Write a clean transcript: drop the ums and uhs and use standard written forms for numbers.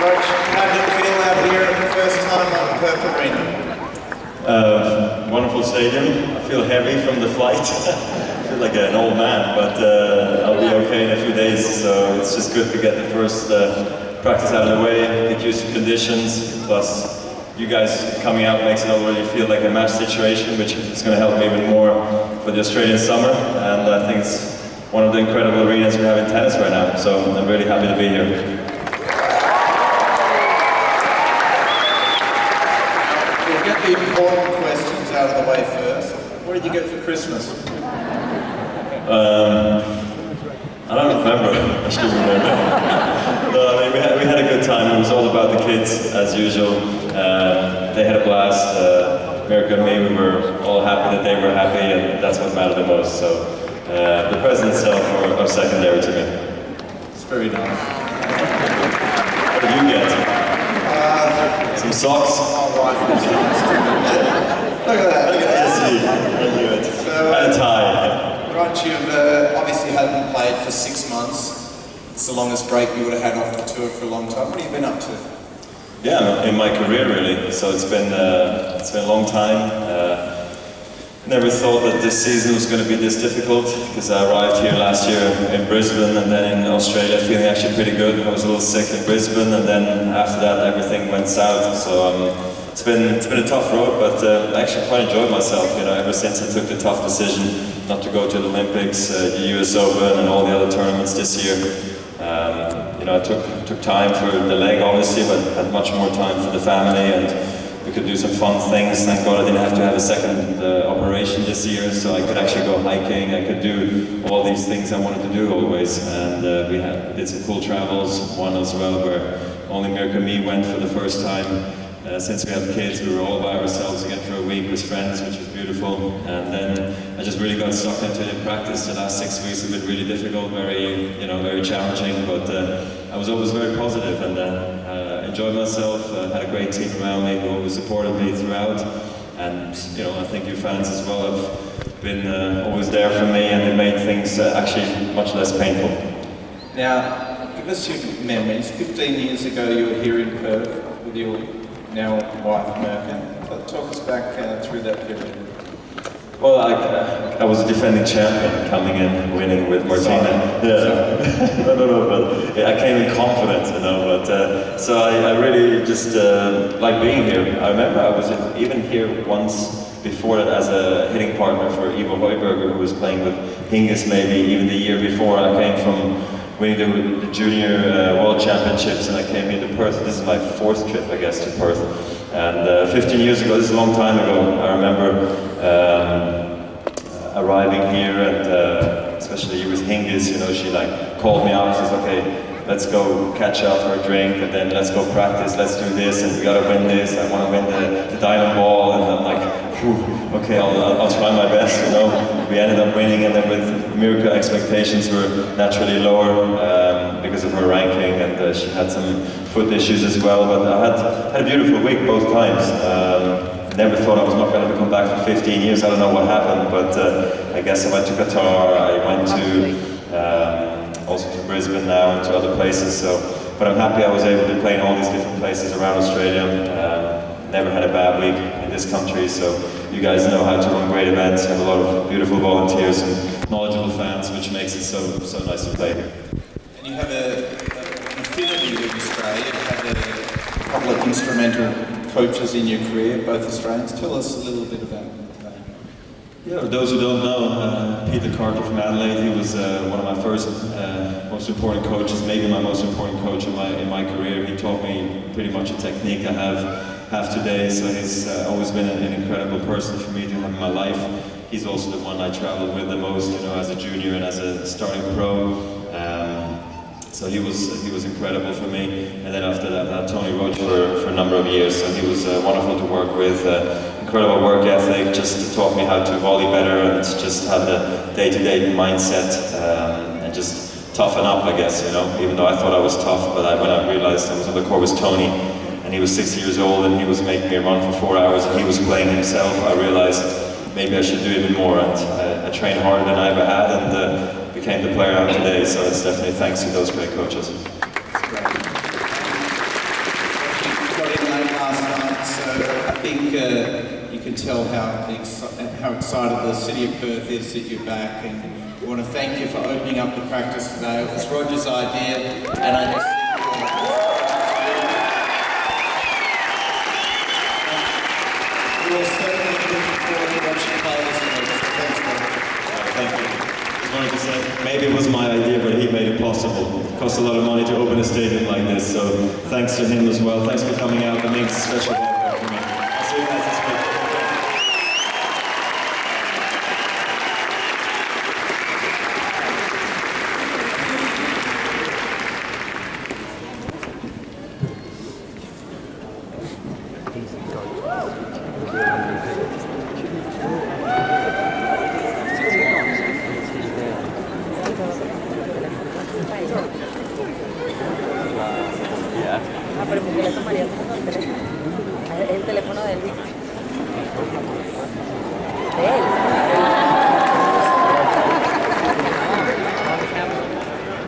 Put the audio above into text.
Roach, how did it feel out here the first time on Perth Arena? Wonderful stadium. I feel heavy from the flight. I feel like an old man, but I'll be okay in a few days. So it's just good to get the first practice out of the way, get used to conditions. Plus, you guys coming out makes it already feel like a match situation, which is going to help me even more for the Australian summer. And I think it's one of the incredible arenas we have in tennis right now. So I'm really happy to be here. We'll get the important questions out of the way first. What did you get for Christmas? I don't remember. I should remember. No, I mean, we had a good time. It was all about the kids, as usual. They had a blast. Mirka and me, we were all happy that they were happy, and that's what mattered the most. So the presents itself are secondary to me. It's very nice. What did you get? Some socks? My wife was Look at that. Look at this. I knew it. So, and a tie. Right, you've obviously hadn't played for 6 months. It's the longest break you would have had off the tour for a long time. What have you been up to? Yeah, in my career really. So it's been a long time. Never thought that this season was going to be this difficult because I arrived here last year in Brisbane and then in Australia feeling actually pretty good. I was a little sick in Brisbane and then after that everything went south. So it's been a tough road, but I actually quite enjoyed myself. You know, ever since I took the tough decision not to go to the Olympics, the US Open and all the other tournaments this year. You know, I took time for the leg obviously, but had much more time for the family and we could do some fun things. Thank God I didn't have to have a second operation this year, so I could actually go hiking. I could do all these things I wanted to do always, and we did some cool travels. One as well where only Mirka and me went for the first time. Since we have kids, we were all by ourselves again for a week with friends, which was beautiful. And then I just really got stuck into it in practice. The last 6 weeks have been really difficult, very challenging. But I was always very positive and enjoyed myself. Had a great team around me who always supported me throughout. And I think you fans as well have been always there for me, and it made things actually much less painful. Now, give us your memories. 15 years ago, you were here in Perth with your now wife, Mirka. Talk us back through that period. Well, I was a defending champion coming in, winning with Martina. Yeah. No, but I came in confident, but so I really just like being here. I remember I was even here once before that as a hitting partner for Ivo Heuberger, who was playing with Hingis maybe even the year before. I came from winning the junior world championships and I came here to Perth. This is my 4th trip, I guess, to Perth. And 15 years ago, this is a long time ago, I remember arriving here and especially with Hingis, she like called me up and says, okay, let's go catch up for a drink and then let's go practice, let's do this and we gotta win this, I want to win the diamond ball, and I'm like, okay, I'll try my best, We ended up winning, and then with Mirka, expectations were naturally lower because of her ranking, and she had some foot issues as well, but I had a beautiful week both times. Never thought I was not going to come back for 15 years, I don't know what happened, but I guess I went to Qatar, I went to also to Brisbane now and to other places, but I'm happy I was able to play in all these different places around Australia. Never had a bad week in this country, so you guys know how to run great events, have a lot of beautiful volunteers and knowledgeable fans, which makes it so nice to play. And you have an affinity with Australia. You had a couple of instrumental coaches in your career, both Australians. Tell us a little bit about that. Yeah, for those who don't know, Peter Carter from Adelaide, he was one of my first most important coaches, maybe my most important coach in my career. He taught me pretty much a technique I have today, so he's always been an incredible person for me to have in my life. He's also the one I traveled with the most, as a junior and as a starting pro. So he was incredible for me. And then after that, I had Tony Roach for a number of years, so he was wonderful to work with. Incredible work ethic, just taught me how to volley better and just have the day-to-day mindset and just toughen up, I guess, even though I thought I was tough, but when I realized I was on the court with Tony, and he was 60 years old and he was making me run for 4 hours and he was playing himself, I realized maybe I should do even more, and I trained harder than I ever had and became the player I am today, so it's definitely thanks to those great coaches. So I think you can tell how excited the city of Perth is that you're back, and we want to thank you for opening up the practice today. It was Roger's idea, and I just think we're certainly looking forward to watching players. Thanks, Roger. Thank you. Just wanted to say, maybe it was my idea, but he made it possible. It costs a lot of money to open a stadium like this, so thanks to him as well. Thanks for coming out. That makes a special welcome for me. I'll see you guys this week. Ah, pero porque le tomaría el teléfono del